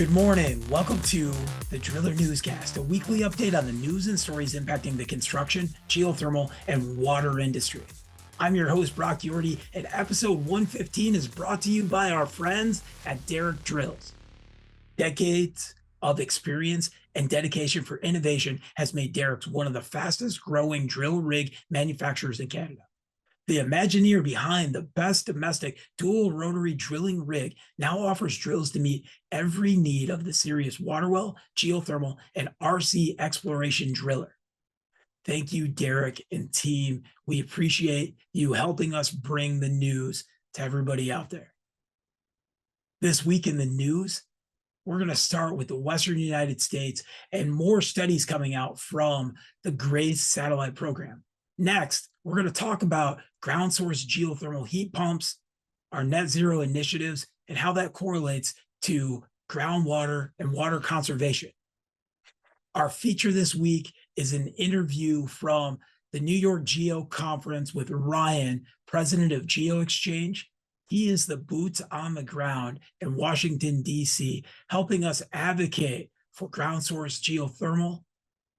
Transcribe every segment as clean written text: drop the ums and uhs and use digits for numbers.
Good morning. Welcome to the Driller Newscast, a weekly update on the news and stories impacting the construction, geothermal, and water industry. I'm your host, Brock Yorty, and episode 115 is brought to you by our friends at Derek Drills. Decades of experience and dedication for innovation has made Derek's one of the fastest growing drill rig manufacturers in Canada. The Imagineer behind the best domestic dual rotary drilling rig now offers drills to meet every need of the serious water well, geothermal, and RC exploration driller. Thank you, Derek and team. We appreciate you helping us bring the news to everybody out there. This week in the news, we're going to start with the Western United States and more studies coming out from the GRACE satellite program. Next, we're going to talk about ground source geothermal heat pumps, our net zero initiatives, and how that correlates to groundwater and water conservation. Our feature this week is an interview from the New York Geo Conference with Ryan, president of Geo Exchange. He is the boots on the ground in Washington, D.C., helping us advocate for ground source geothermal,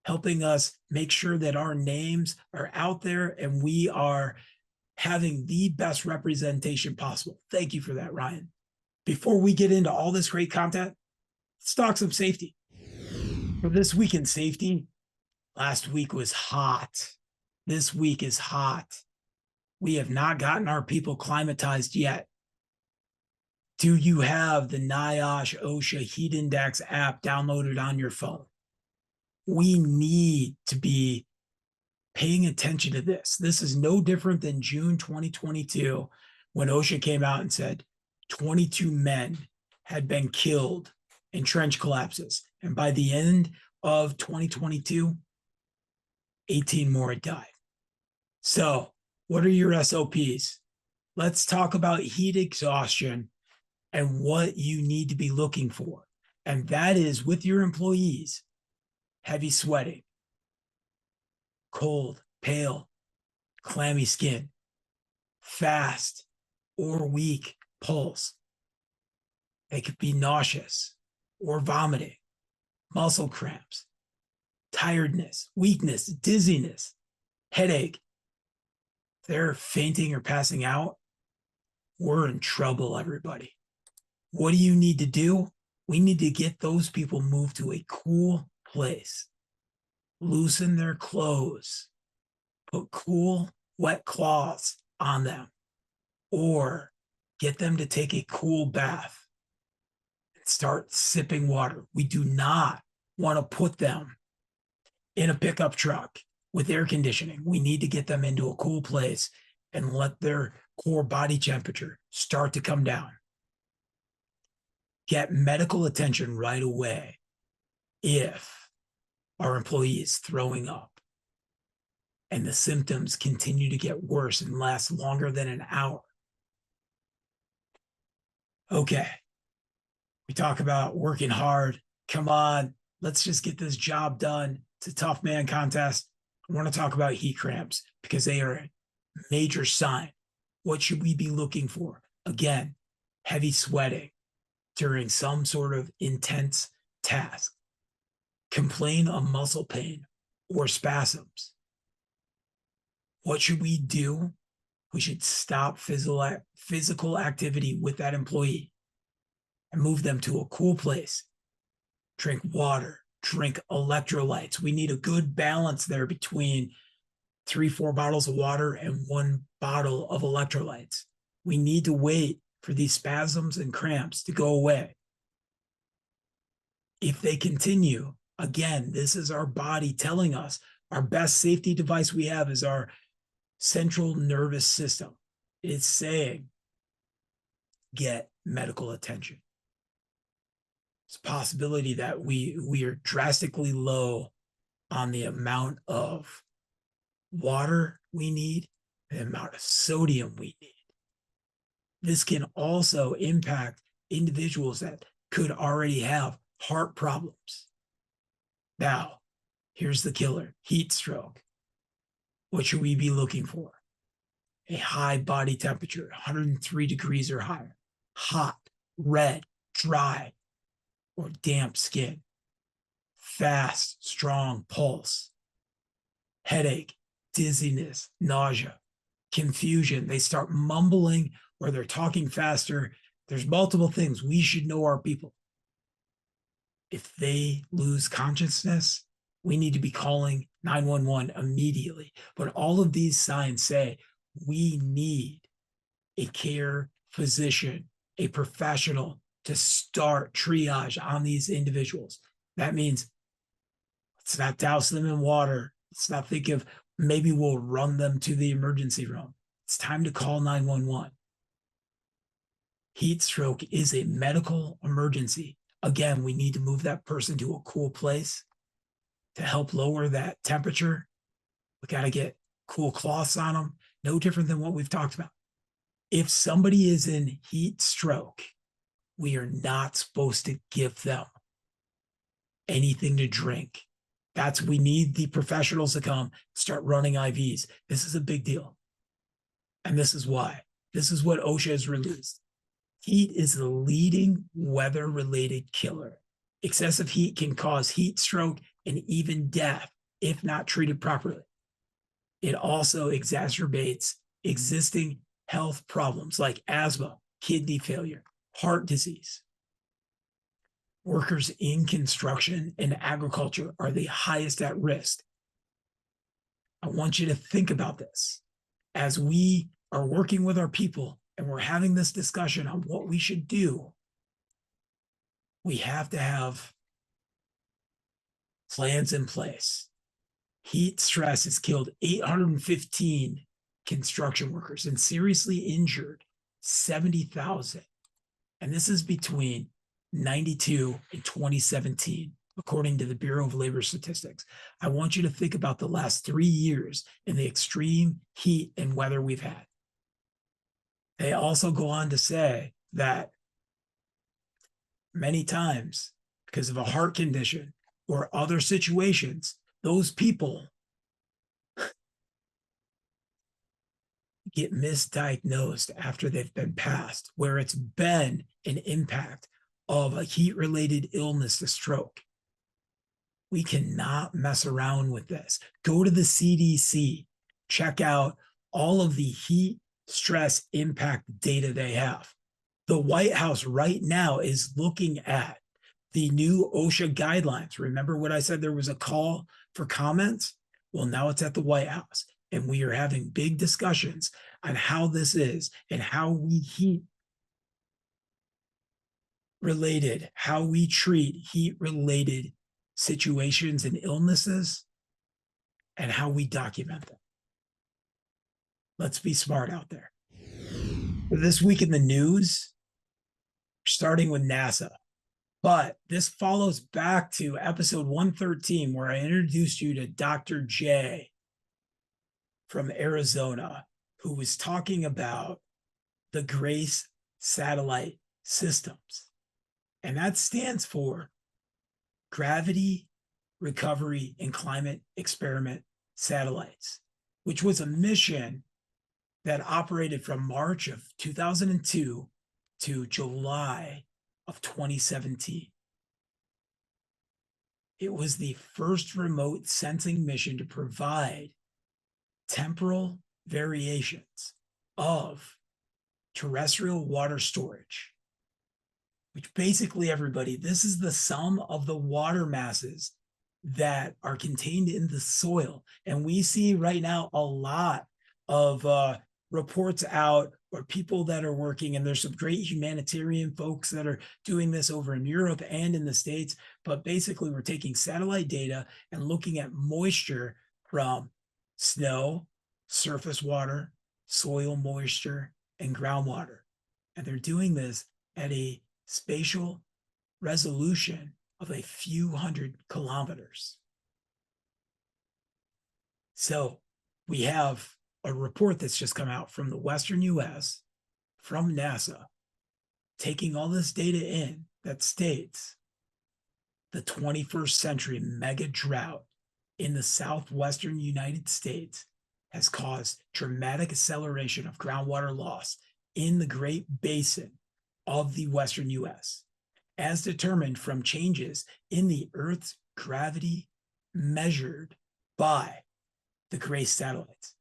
helping us make sure that our names are out there and we are having the best representation possible. Thank you for that, Ryan. Before we get into all this great content, let's talk some safety. For this week in safety, last week was hot. This week is hot. We have not gotten our people climatized yet. Do you have the NIOSH OSHA Heat Index app downloaded on your phone? We need to be paying attention to this. This is no different than June 2022 when OSHA came out and said 22 men had been killed in trench collapses. And by the end of 2022, 18 more had died. So what are your SOPs? Let's talk about heat exhaustion and what you need to be looking for. And that is with your employees. Heavy sweating, cold, pale, clammy skin, fast or weak pulse. They could be nauseous or vomiting, muscle cramps, tiredness, weakness, dizziness, headache. If they're fainting or passing out, we're in trouble, everybody. What do you need to do? We need to get those people moved to a cool place. Loosen their clothes, put cool, wet cloths on them, or get them to take a cool bath and start sipping water. We do not want to put them in a pickup truck with air conditioning. We need to get them into a cool place and let their core body temperature start to come down. Get medical attention right away if our employee is throwing up and the symptoms continue to get worse and last longer than an hour. Okay, we talk about working hard. Come on, let's just get this job done. It's a tough man contest. I want to talk about heat cramps because they are a major sign. What should we be looking for? Again, heavy sweating during some sort of intense task. Complain of muscle pain or spasms. What should we do? We should stop physical activity with that employee and move them to a cool place. Drink water, drink electrolytes. We need a good balance there between 3-4 bottles of water and 1 bottle of electrolytes. We need to wait for these spasms and cramps to go away. If they continue, again, this is our body telling us our best safety device we have is our central nervous system. It's saying, get medical attention. It's a possibility that we are drastically low on the amount of water we need, the amount of sodium we need. This can also impact individuals that could already have heart problems. Now, here's the killer, heat stroke. What should we be looking for? A high body temperature, 103 degrees or higher, hot, red, dry, or damp skin, fast, strong pulse, headache, dizziness, nausea, confusion. They start mumbling or they're talking faster. There's multiple things. We should know our people. If they lose consciousness, we need to be calling 911 immediately. But all of these signs say we need a care physician, a professional to start triage on these individuals. That means let's not douse them in water. Let's not think of maybe we'll run them to the emergency room. It's time to call 911. Heat stroke is a medical emergency. Again, we need to move that person to a cool place to help lower that temperature. We got to get cool cloths on them. No different than what we've talked about. If somebody is in heat stroke, we are not supposed to give them anything to drink. We need the professionals to come start running IVs. This is a big deal. And this is why. This is what OSHA has released. Heat is the leading weather-related killer. Excessive heat can cause heat stroke and even death if not treated properly. It also exacerbates existing health problems like asthma, kidney failure, heart disease. Workers in construction and agriculture are the highest at risk. I want you to think about this as we are working with our people and we're having this discussion on what we should do. We have to have plans in place. Heat stress has killed 815 construction workers and seriously injured 70,000. And this is between 92 and 2017, according to the Bureau of Labor Statistics. I want you to think about the last 3 years and the extreme heat and weather we've had. They also go on to say that many times, because of a heart condition or other situations, those people get misdiagnosed after they've been passed, where it's been an impact of a heat-related illness to stroke. We cannot mess around with this. Go to the CDC, check out all of the heat stress impact data they have. The White House right now is looking at the new OSHA guidelines. Remember what I said? There was a call for comments? Well, now it's at the White House, and we are having big discussions on how this is and how we how we treat heat-related situations and illnesses, and how we document them. Let's be smart out there. This week in the news, starting with NASA. But this follows back to episode 113, where I introduced you to Dr. J from Arizona, who was talking about the GRACE satellite systems. And that stands for Gravity, Recovery, and Climate Experiment Satellites, which was a mission that operated from March of 2002 to July of 2017. It was the first remote sensing mission to provide temporal variations of terrestrial water storage, which basically, everybody, this is the sum of the water masses that are contained in the soil. And we see right now a lot of reports out or people that are working, and there's some great humanitarian folks that are doing this over in Europe and in the States. But basically, we're taking satellite data and looking at moisture from snow, surface water, soil moisture, and groundwater. And they're doing this at a spatial resolution of a few hundred kilometers. So we have a report that's just come out from the Western US, from NASA, taking all this data in that states the 21st century mega drought in the southwestern United States has caused dramatic acceleration of groundwater loss in the Great Basin of the Western US. as determined from changes in the Earth's gravity measured by the GRACE satellites.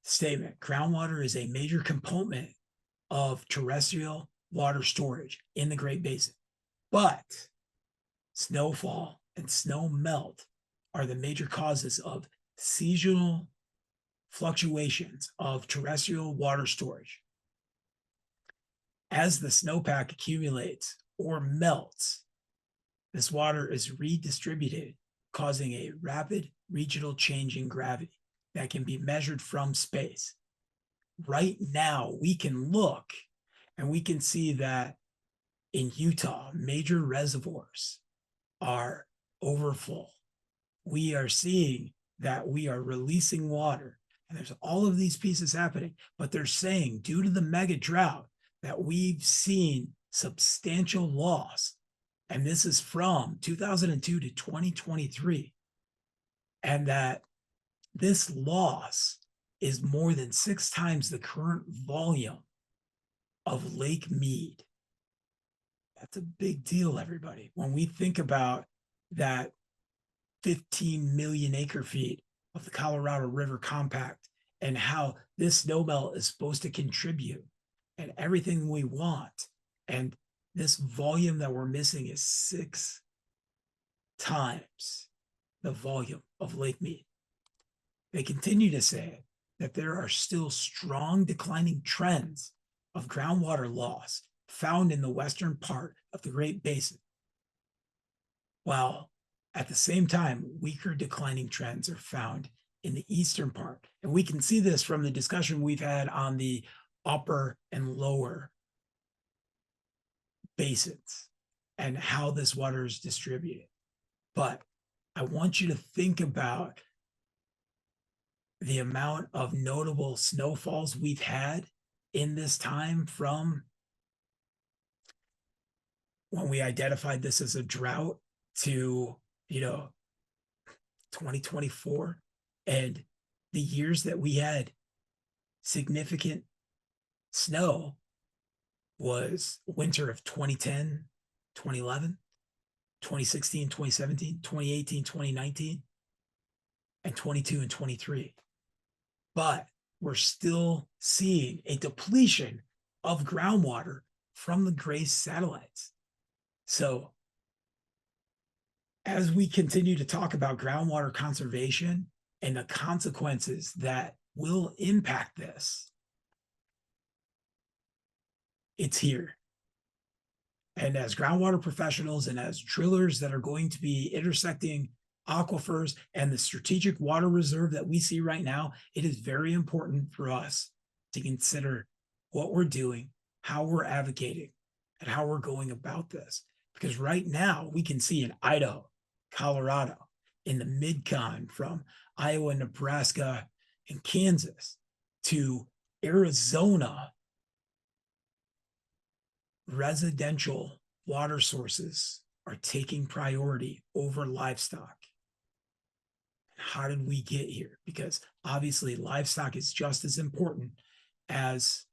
Statement: groundwater is a major component of terrestrial water storage in the Great Basin, but snowfall and snow melt are the major causes of seasonal fluctuations of terrestrial water storage. As the snowpack accumulates or melts, this water is redistributed, causing a rapid regional change in gravity that can be measured from space. Right now, we can look and we can see that in Utah, major reservoirs are overfull. We are seeing that we are releasing water, and there's all of these pieces happening, but they're saying due to the mega drought that we've seen substantial loss. And this is from 2002 to 2023. And that this loss is more than 6 times the current volume of Lake Mead. That's a big deal, everybody. When we think about that 15 million acre feet of the Colorado River Compact and how this snowmelt is supposed to contribute and everything we want. And this volume that we're missing is 6 times the volume of Lake Mead. They continue to say that there are still strong declining trends of groundwater loss found in the western part of the Great Basin, while at the same time, weaker declining trends are found in the eastern part. And we can see this from the discussion we've had on the upper and lower basins and how this water is distributed. But I want you to think about the amount of notable snowfalls we've had in this time from when we identified this as a drought to 2024, and the years that we had significant snow was winter of 2010, 2011, 2016, 2017, 2018, 2019, and 22 and 23. But we're still seeing a depletion of groundwater from the GRACE satellites. So as we continue to talk about groundwater conservation and the consequences that will impact this, it's here. And as groundwater professionals and as drillers that are going to be intersecting aquifers and the strategic water reserve that we see right now, it is very important for us to consider what we're doing, how we're advocating, and how we're going about this. Because right now we can see in Idaho, Colorado, in the mid-con from Iowa, Nebraska, and Kansas to Arizona, residential water sources are taking priority over livestock. How did we get here? Because obviously livestock is just as important as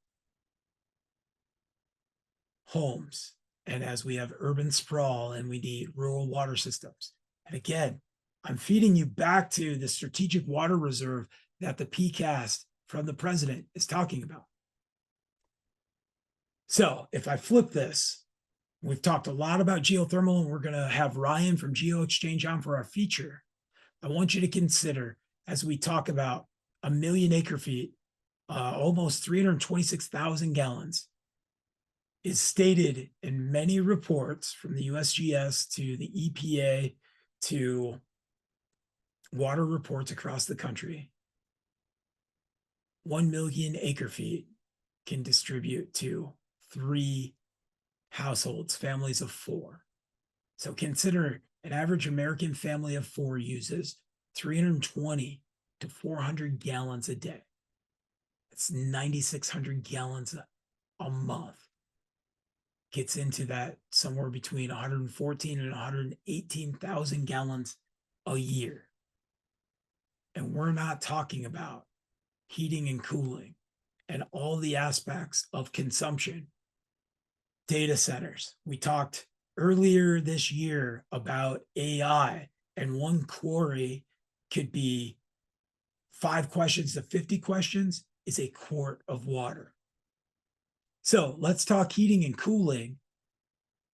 homes, and as we have urban sprawl and we need rural water systems. And again, I'm feeding you back to the strategic water reserve that the PCAST from the president is talking about. So if I flip this, we've talked a lot about geothermal, and we're going to have Ryan from Geo Exchange on for our feature. I want you to consider, as we talk about 1 million acre feet, almost 326,000 gallons, is stated in many reports from the USGS to the EPA to water reports across the country. 1 million acre feet can distribute to 3 households, families of 4. So consider an average American family of 4 uses 320 to 400 gallons a day. That's 9,600 gallons a month. Gets into that somewhere between 114 and 118,000 gallons a year. And we're not talking about heating and cooling and all the aspects of consumption data centers. We talked earlier this year about AI, and one query could be 5 questions to 50 questions is a quart of water. So let's talk heating and cooling,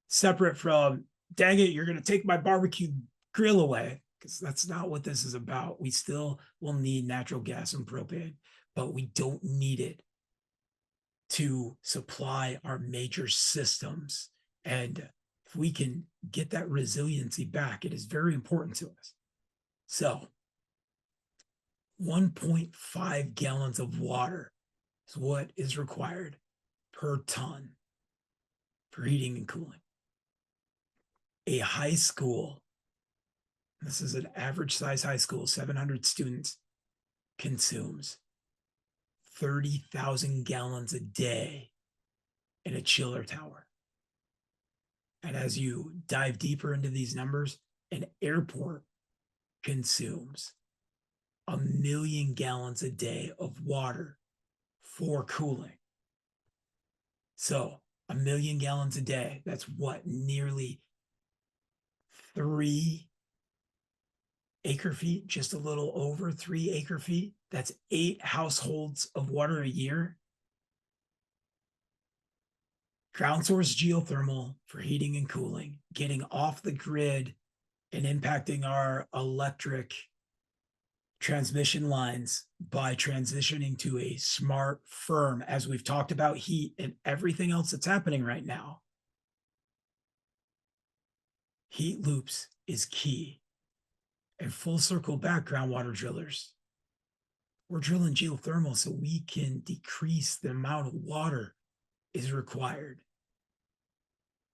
separate from, dang it, you're going to take my barbecue grill away, because that's not what this is about. We still will need natural gas and propane, but we don't need it to supply our major systems. And if we can get that resiliency back, it is very important to us. So 1.5 gallons of water is what is required per ton for heating and cooling. A high school, this is an average size high school, 700 students, consumes 30,000 gallons a day in a chiller tower. And as you dive deeper into these numbers, an airport consumes 1 million gallons a day of water for cooling. So 1 million gallons a day, that's what, nearly 3 acre feet, just a little over 3 acre feet. That's 8 households of water a year. Ground source geothermal for heating and cooling, getting off the grid and impacting our electric transmission lines by transitioning to a smart, firm, as we've talked about heat and everything else that's happening right now. Heat loops is key. And full circle back, groundwater drillers. We're drilling geothermal so we can decrease the amount of water is required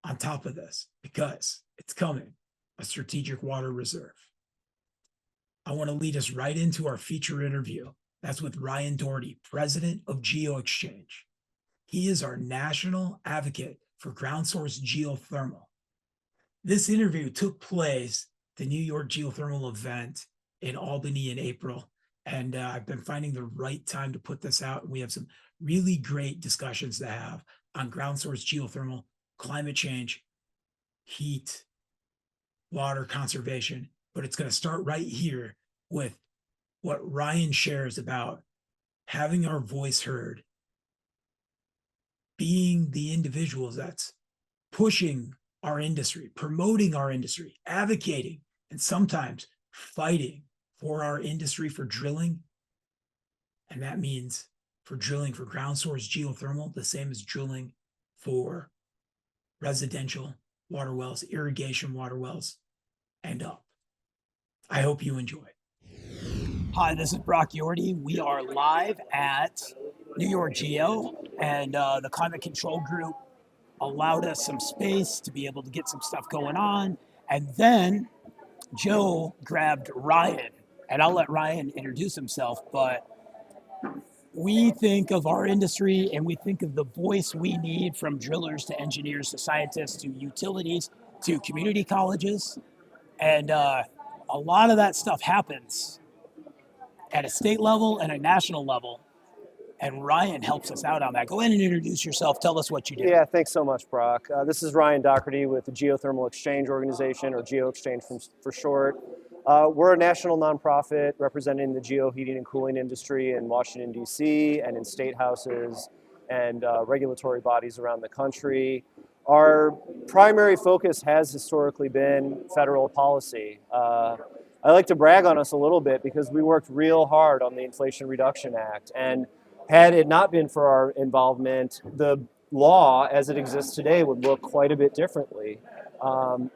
on top of this, because it's coming, a strategic water reserve. I want to lead us right into our feature interview. That's with Ryan Doherty, president of GeoExchange. He is our national advocate for ground source geothermal. This interview took place at the New York Geothermal event in Albany in April, and I've been finding the right time to put this out. We have some really great discussions to have on ground source geothermal, climate change, heat, water conservation. But it's going to start right here with what Ryan shares about having our voice heard, being the individuals that's pushing our industry, promoting our industry, advocating, and sometimes fighting for our industry for drilling. And that means for drilling for ground source geothermal, the same as drilling for residential water wells, irrigation water wells, and up. I hope you enjoy. Hi, this is Brock Yorty. We are live at New York Geo, and the Climate Control Group allowed us some space to be able to get some stuff going on. And then Joe grabbed Ryan, and I'll let Ryan introduce himself, but we think of our industry and we think of the voice we need, from drillers to engineers to scientists to utilities to community colleges. And a lot of that stuff happens at a state level and a national level. And Ryan helps us out on that. Go ahead and introduce yourself. Tell us what you do. Yeah, thanks so much, Brock. This is Ryan Doherty with the Geothermal Exchange Organization, or GeoExchange for short. We're a national nonprofit representing the geo heating and cooling industry in Washington, D.C., and in state houses and regulatory bodies around the country. Our primary focus has historically been federal policy. I like to brag on us a little bit because we worked real hard on the Inflation Reduction Act, and had it not been for our involvement, the law as it exists today would look quite a bit differently.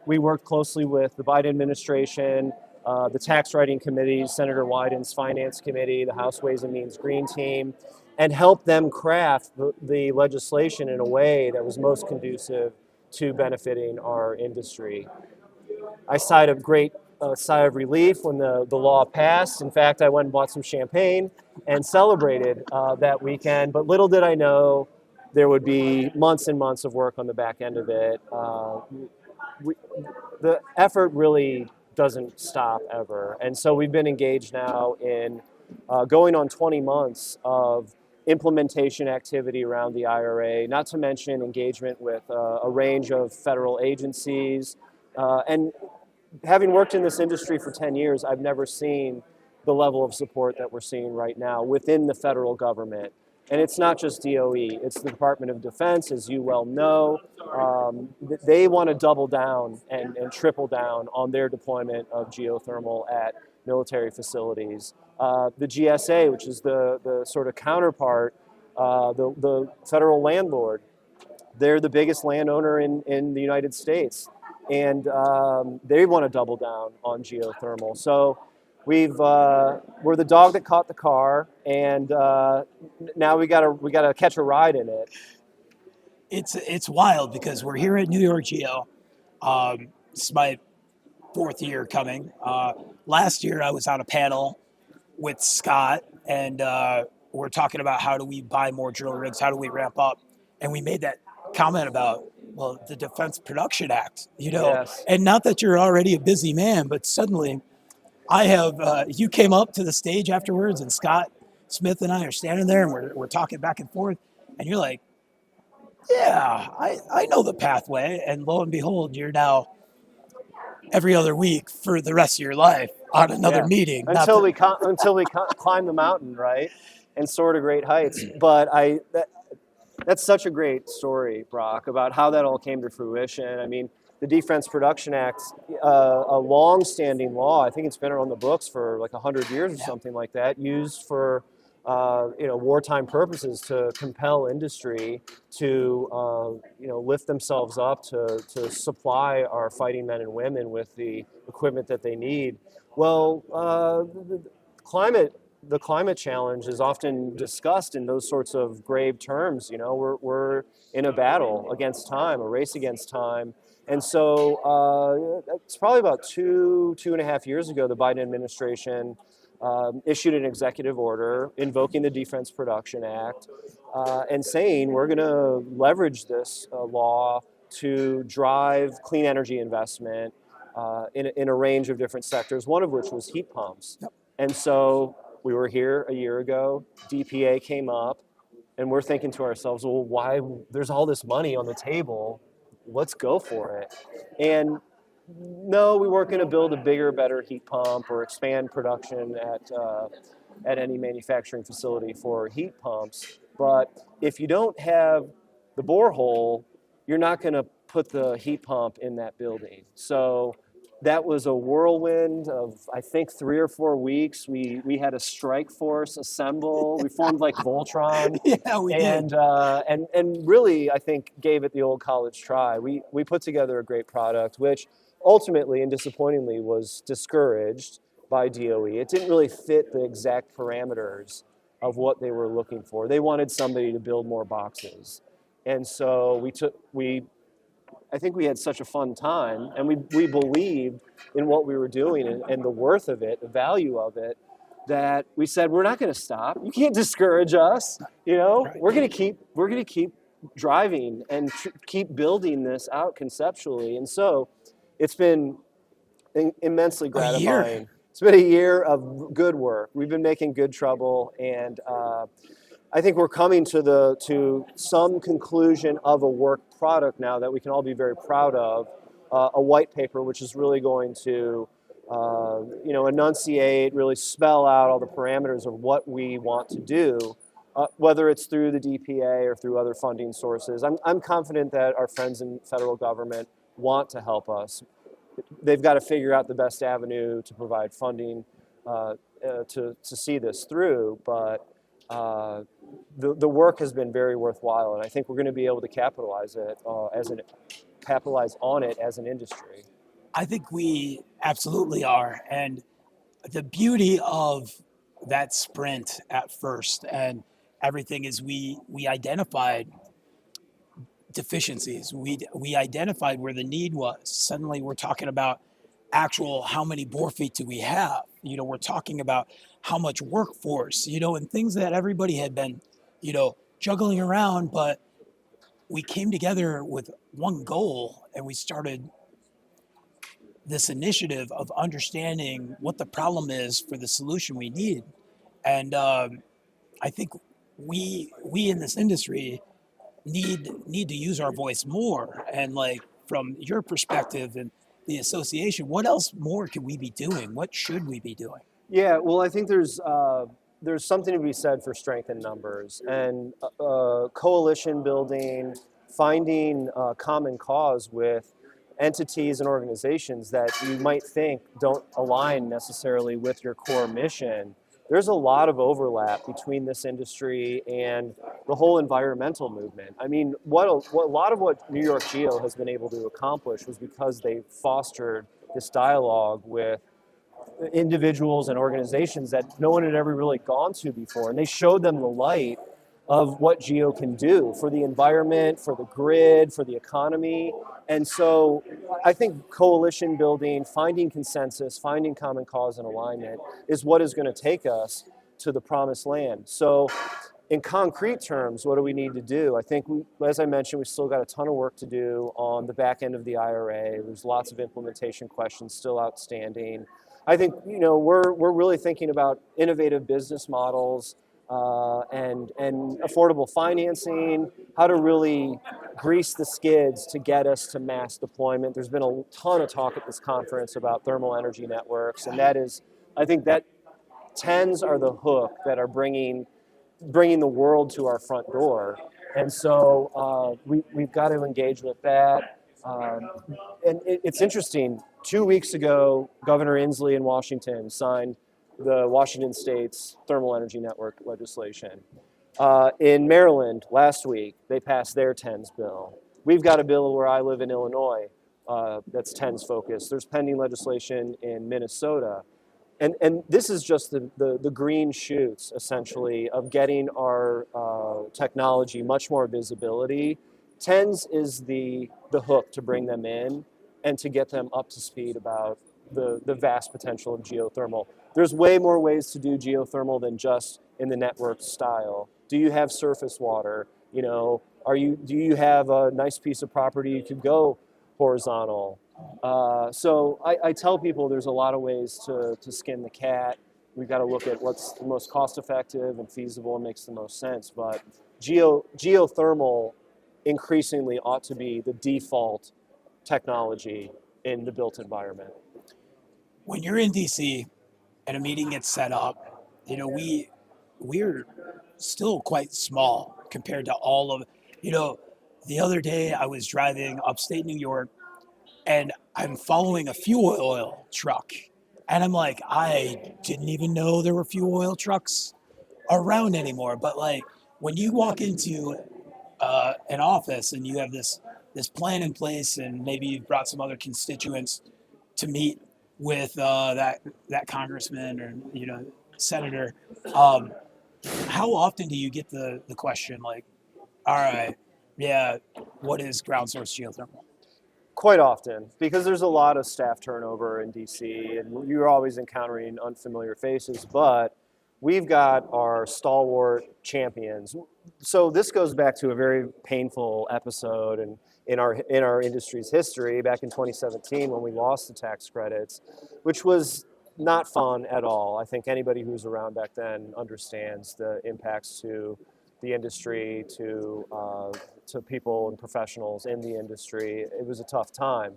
We worked closely with the Biden administration, the tax writing committee, Senator Wyden's finance committee, the House Ways and Means Green Team, and helped them craft the legislation in a way that was most conducive to benefiting our industry. I sighed a great sigh of relief when the law passed. In fact, I went and bought some champagne and celebrated that weekend, but little did I know there would be months and months of work on the back end of it. The effort really doesn't stop ever, and so we've been engaged now in going on 20 months of implementation activity around the IRA, not to mention engagement with a range of federal agencies. And having worked in this industry for 10 years, I've never seen the level of support that we're seeing right now within the federal government. And it's not just DOE, it's the Department of Defense, as you well know. They want to double down and triple down on their deployment of geothermal at military facilities. The GSA, which is the sort of counterpart, the federal landlord, they're the biggest landowner in the United States. And they want to double down on geothermal. So we're the dog that caught the car, and now we gotta catch a ride in it. It's wild because we're here at New York Geo. It's my fourth year coming. Last year I was on a panel with Scott, and we're talking about how do we buy more drill rigs, how do we ramp up, and we made that comment about, well, the Defense Production Act, Yes. And not that you're already a busy man, but suddenly I have, you came up to the stage afterwards, and Scott Smith and I are standing there, and we're talking back and forth, and you're like, yeah, I know the pathway, and lo and behold, you're now every other week for the rest of your life on another meeting. Until we climb the mountain, right, and soar to great heights. But that's such a great story, Brock, about how that all came to fruition. I mean, the Defense Production Act, a long-standing law, I think it's been on the books for like 100 years or something like that, used for wartime purposes to compel industry to lift themselves up to supply our fighting men and women with the equipment that they need. Well, the climate challenge is often discussed in those sorts of grave terms. We're in a battle against time, a race against time. And so it's probably about two and a half years ago, the Biden administration issued an executive order invoking the Defense Production Act and saying we're going to leverage this law to drive clean energy investment in a range of different sectors, one of which was heat pumps. Yep. And so we were here a year ago, DPA came up, and we're thinking to ourselves, well, why? There's all this money on the table, let's go for it. And no, we weren't going to build a bigger, better heat pump or expand production at any manufacturing facility for heat pumps. But if you don't have the borehole, you're not going to put the heat pump in that building. So that was a whirlwind of, I think, 3 or 4 weeks. We had a strike force assemble. We formed like Voltron. Yeah, we did. And really, I think, gave it the old college try. We put together a great product, which ultimately and disappointingly was discouraged by DOE. It didn't really fit the exact parameters of what they were looking for. They wanted somebody to build more boxes. And so I think we had such a fun time, and we believed in what we were doing and the worth of it, the value of it, that we said, we're not going to stop. You can't discourage us. Right. We're going to keep driving and keep building this out conceptually. And so it's been immensely gratifying. It's been a year of good work. We've been making good trouble, and I think we're coming to some conclusion of a work product now that we can all be very proud of. A white paper, which is really going to, enunciate, really spell out all the parameters of what we want to do, whether it's through the DPA or through other funding sources. I'm confident that our friends in federal government want to help us. They've got to figure out the best avenue to provide funding to see this through, but the work has been very worthwhile, and I think we're going to be able to capitalize on it as an industry. I think we absolutely are. And the beauty of that sprint at first and everything is we identified deficiencies. We identified where the need was. Suddenly we're talking about actual how many bore feet do we have? We're talking about how much workforce, and things that everybody had been, juggling around, but we came together with one goal and we started this initiative of understanding what the problem is for the solution we need. And I think we in this industry need to use our voice more. And like from your perspective and the association, what else more can we be doing? What should we be doing? Yeah, well, I think there's something to be said for strength in numbers and coalition building, finding common cause with entities and organizations that you might think don't align necessarily with your core mission. There's a lot of overlap between this industry and the whole environmental movement. I mean, what a lot of what New York Geo has been able to accomplish was because they fostered this dialogue with individuals and organizations that no one had ever really gone to before. And they showed them the light of what geo can do for the environment, for the grid, for the economy. And so I think coalition building, finding consensus, finding common cause and alignment is what is going to take us to the promised land. So in concrete terms, what do we need to do? I think, as I mentioned, we've still got a ton of work to do on the back end of the IRA. There's lots of implementation questions still outstanding. I think we're really thinking about innovative business models and affordable financing, how to really grease the skids to get us to mass deployment. There's been a ton of talk at this conference about thermal energy networks, and I think that TENS are the hook that are bringing the world to our front door. And so we've got to engage with that. And it's interesting. 2 weeks ago, Governor Inslee in Washington signed the Washington State's Thermal Energy Network legislation. In Maryland, last week, they passed their TENS bill. We've got a bill where I live in Illinois that's TENS focused. There's pending legislation in Minnesota. And this is just the green shoots, essentially, of getting our technology much more visibility. TENS is the hook to bring them in and to get them up to speed about the vast potential of geothermal. There's way more ways to do geothermal than just in the network style. Do you have surface water? Do you have a nice piece of property you could go horizontal? So I tell people there's a lot of ways to skin the cat. We've got to look at what's the most cost effective and feasible and makes the most sense. But geothermal increasingly ought to be the default technology in the built environment. When you're in DC and a meeting gets set up, we're still quite small compared to all of, the other day I was driving upstate New York and I'm following a fuel oil truck. And I'm like, I didn't even know there were fuel oil trucks around anymore. But like when you walk into an office and you have this plan in place, and maybe you've brought some other constituents to meet with that congressman or senator, how often do you get the question like, all right, yeah, what is ground source geothermal? Quite often, because there's a lot of staff turnover in DC, and you're always encountering unfamiliar faces, but we've got our stalwart champions. So this goes back to a very painful episode and in our industry's history back in 2017 when we lost the tax credits, which was not fun at all. I think anybody who was around back then understands the impacts to the industry, to people and professionals in the industry. It was a tough time.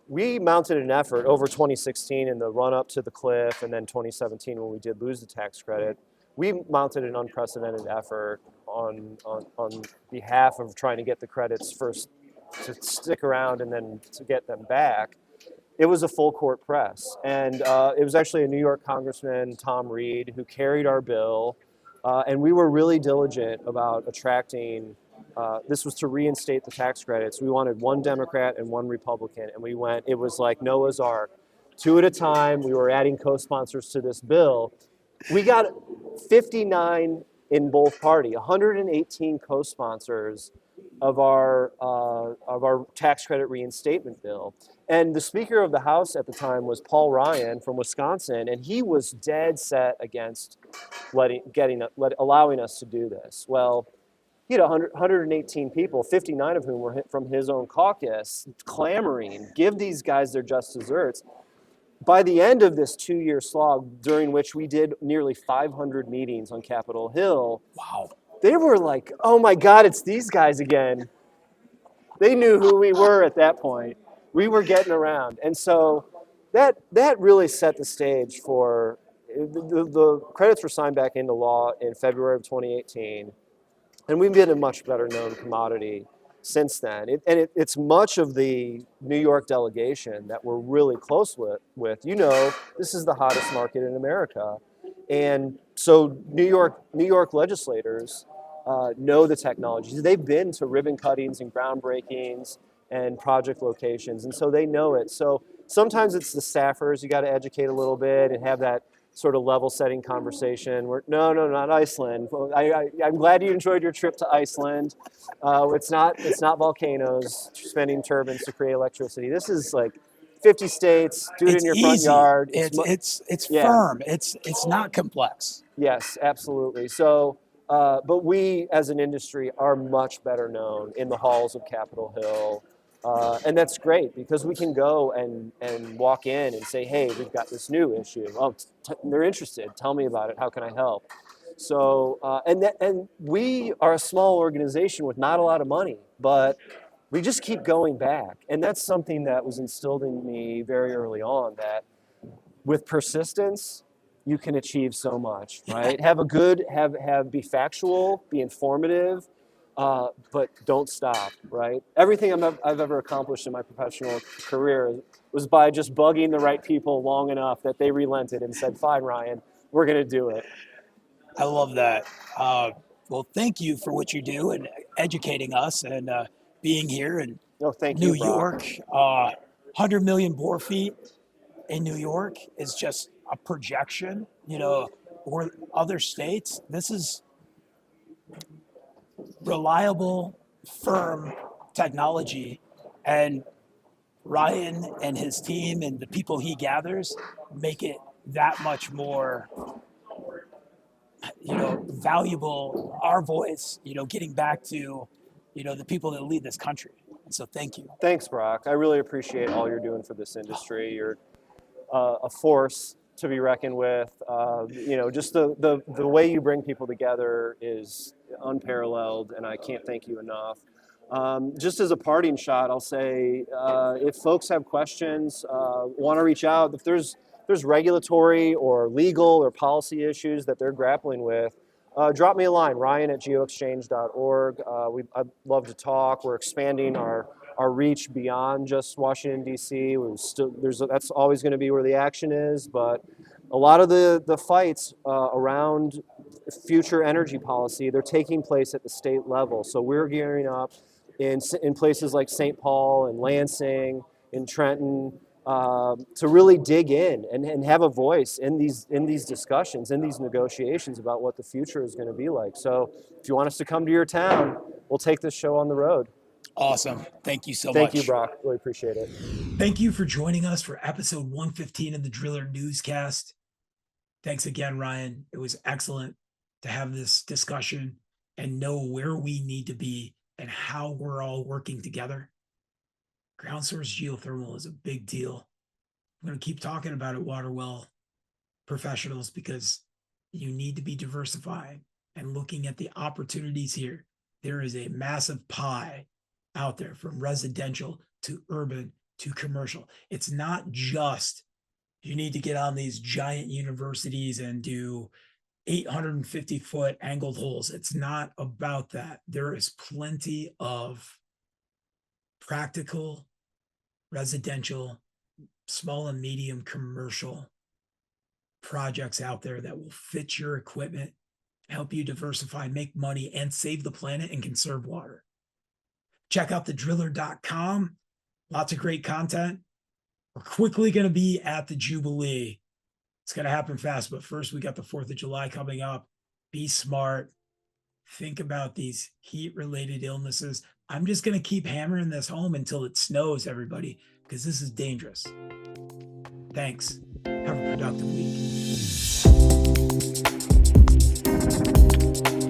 We mounted an effort over 2016 in the run-up to the cliff, and then 2017 when we did lose the tax credit. We mounted an unprecedented effort on behalf of trying to get the credits first to stick around and then to get them back. It was a full court press, and it was actually a New York Congressman, Tom Reed, who carried our bill, and we were really diligent about attracting. This was to reinstate the tax credits. We wanted one Democrat and one Republican, and it was like Noah's Ark. 2 at a time, we were adding co-sponsors to this bill. We got 59 in both party, 118 co-sponsors of our tax credit reinstatement bill. And the Speaker of the House at the time was Paul Ryan from Wisconsin, and he was dead set against allowing us to do this. Well, he had 118 people, 59 of whom were from his own caucus, clamoring, give these guys their just desserts. By the end of this 2-year slog, during which we did nearly 500 meetings on Capitol Hill, wow, they were like, oh my God, it's these guys again. They knew who we were at that point. We were getting around. And so that really set the stage for, the credits were signed back into law in February of 2018. And we've been a much better known commodity since then. It's much of the New York delegation that we're really close with. You know, this is the hottest market in America. And so New York legislators know the technologies. They've been to ribbon cuttings and groundbreakings and project locations, and so they know it. So sometimes it's the staffers you got to educate a little bit and have that sort of level-setting conversation. Where no, not Iceland. I'm glad you enjoyed your trip to Iceland. It's not volcanoes spinning turbines to create electricity. This is like 50 states. Do it in your front yard. It's firm. It's not complex. Yes, absolutely. So, but we as an industry are much better known in the halls of Capitol Hill. And that's great because we can go and walk in and say, hey, we've got this new issue. Oh, they're interested. Tell me about it. How can I help? So, and we are a small organization with not a lot of money, but we just keep going back. And that's something that was instilled in me very early on, that with persistence, you can achieve so much, right? Be factual, be informative, but don't stop, right? Everything I've ever accomplished in my professional career was by just bugging the right people long enough that they relented and said, fine, Ryan, we're going to do it. I love that. Well, thank you for what you do and educating us and being here in New York. 100 million bore feet in New York is just a projection, or other states. This is reliable, firm technology, and Ryan and his team and the people he gathers make it that much more, valuable. Our voice, getting back to, the people that lead this country. And so thank you. Thanks, Brock. I really appreciate all you're doing for this industry. You're a force to be reckoned with. Just the way you bring people together is unparalleled, and I can't thank you enough. Just as a parting shot, I'll say, if folks have questions, want to reach out, if there's regulatory or legal or policy issues that they're grappling with, drop me a line, ryan@geoexchange.org. I'd love to talk. We're expanding our reach beyond just Washington, D.C. That's always going to be where the action is, but a lot of the fights around future energy policy, they're taking place at the state level. So we're gearing up in places like St. Paul and Lansing, in Trenton, to really dig in and have a voice in these discussions, in these negotiations about what the future is going to be like. So if you want us to come to your town, we'll take this show on the road. Awesome. Thank you so much. Thank you, Brock. Really appreciate it. Thank you for joining us for episode 115 of the Driller Newscast. Thanks again, Ryan. It was excellent to have this discussion and know where we need to be and how we're all working together. Ground source geothermal is a big deal. I'm going to keep talking about it, water well professionals, because you need to be diversifying and looking at the opportunities here. There is a massive pie out there, from residential to urban to commercial. It's not just you need to get on these giant universities and do 850-foot angled holes. It's not about that. There is plenty of practical, residential, small and medium commercial projects out there that will fit your equipment, help you diversify, make money, and save the planet and conserve water. Check out thedriller.com. Lots of great content. We're quickly going to be at the Jubilee. It's going to happen fast, but first we got the 4th of July coming up. Be smart. Think about these heat-related illnesses. I'm just going to keep hammering this home until it snows, everybody, because this is dangerous. Thanks. Have a productive week.